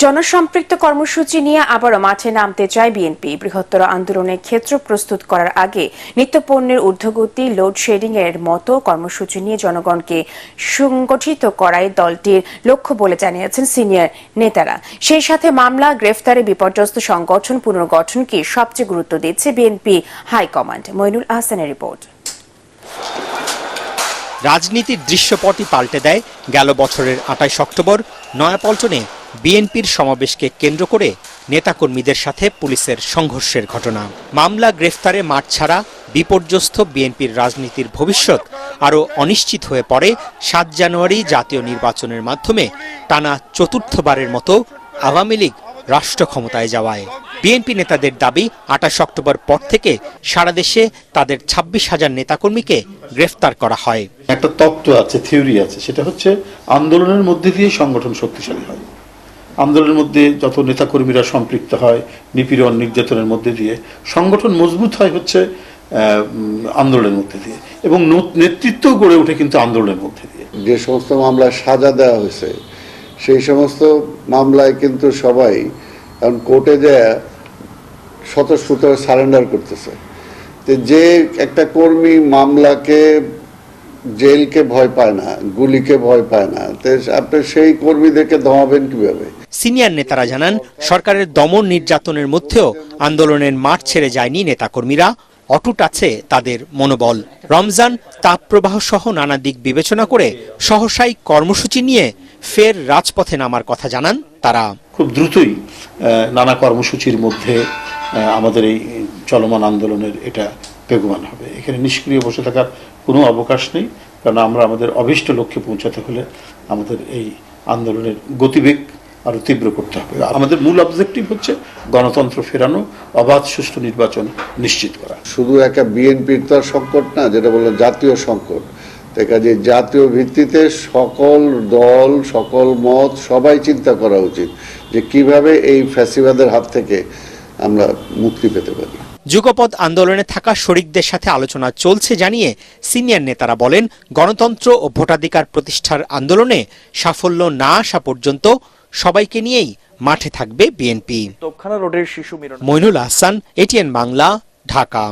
জনসম্পৃক্ত কর্মসূচি নিয়ে আবারও মাঠে নামতে চায় বিএনপি। বৃহত্তর আন্দোলনের ক্ষেত্র প্রস্তুত করার আগে নিত্যপণ্যের ঊর্ধ্বগতি, লোডশেডিং এর মতো কর্মসূচি নিয়ে জনগণকে সংগঠিত করাই দলটির লক্ষ্য বলে জানিয়েছেন সিনিয়র নেতারা। সেই সাথে মামলা, গ্রেফতারে বিপর্যস্ত সংগঠন পুনর্গঠনকে সবচেয়ে গুরুত্ব দিচ্ছে বিএনপি হাইকমান্ড। মইনুল আহসানের রিপোর্ট। রাজনীতির দৃশ্যপটই পাল্টে দেয় গেল বছরের ২৮ অক্টোবর নয়াপল্টনে বিএনপির সমাবেশকে কেন্দ্র করে নেতাকর্মীদের সাথে পুলিশের সংঘর্ষের ঘটনা। মামলা, গ্রেফতারে মাঠ ছাড়া বিপর্যস্ত বিএনপির রাজনীতির ভবিষ্যৎ আরও অনিশ্চিত হয়ে পড়ে ৭ জানুয়ারি জাতীয় নির্বাচনের মাধ্যমে টানা চতুর্থবারের মতো আওয়ামী লীগ রাষ্ট্র ক্ষমতায় যাওয়ায়। বিএনপি নেতাদের দাবি, ২৮ অক্টোবর পর থেকে সারা দেশে তাদের ২৬,০০০ নেতাকর্মীকে গ্রেফতার করা হয়। একটা তত্ত্ব আছে, থিওরি আছে, সেটা হচ্ছে আন্দোলনের মধ্যে দিয়ে সংগঠন শক্তিশালী হয়। আন্দোলনের মধ্যে যত নেতাকর্মীরা সম্পৃক্ত হয়, নিপীড়ন, নির্যাতনের মধ্যে দিয়ে সংগঠন মজবুত হয় হচ্ছে আন্দোলনের মধ্যে দিয়ে, এবং নেতৃত্ব গড়ে ওঠে কিন্তু আন্দোলনের মধ্যে দিয়ে। যে সমস্ত মামলায় সাজা দেওয়া হয়েছে সেই সমস্ত মামলায় কিন্তু সবাই কারণ কোর্টে যায় স্বতঃস্ফূর্ত সারেন্ডার করতেছে। যে একটা কর্মী মামলাকে, জেলকে ভয় পায় না, গুলিকে ভয় পায় না, আপনি সেই কর্মীদেরকে দমাবেন কিভাবে? সিনিয়র নেতারা জানান, সরকারের দমন নির্যাতনের মধ্যেও আন্দোলনের মাঠ ছেড়ে যায়নি নেতাকর্মীরা। অটুট আছে তাদের মনোবল। রমজান, তাপপ্রবাহ সহ নানা দিক বিবেচনা করে সহসাই কর্মসূচি নিয়ে ফের রাজপথে নামার কথা জানান তারা। খুব দ্রুতই নানা কর্মসূচির মধ্যে আমাদের এই চলমান আন্দোলনের এটা বেগবান হবে। এখানে নিষ্ক্রিয় বসে থাকার কোনো অবকাশ নেই, কারণ আমরা আমাদের অভীষ্ট লক্ষ্যে পৌঁছাতে হলে আমাদের এই আন্দোলনের গতিবেগ আরো তীব্র করতে হবে। আমাদের মূল অবজেক্টিভ হচ্ছে গণতন্ত্র ফেরানো, অবাধ সুষ্ঠু নির্বাচন নিশ্চিত করা। শুধু একটা বিএনপির তো সংকট না, যেটা বললো জাতীয় সংকট। কাজে জাতীয় ভিত্তিতে সকল দল, সকল মত সবাই চিন্তা করা উচিত যে কিভাবে এই ফ্যাসিবাদের হাত থেকে আমরা মুক্তি পেতে পারি। যুগপৎ আন্দোলনে থাকা শরিকদের সাথে আলোচনা চলছে জানিয়ে সিনিয়র নেতারা বলেন, গণতন্ত্র ও ভোটাধিকার প্রতিষ্ঠার আন্দোলনে সাফল্য না আসা পর্যন্ত সবাইকে নিয়েই মাঠে থাকবে বিএনপি। মইনুল আহসান, এটিএন বাংলা, ঢাকা।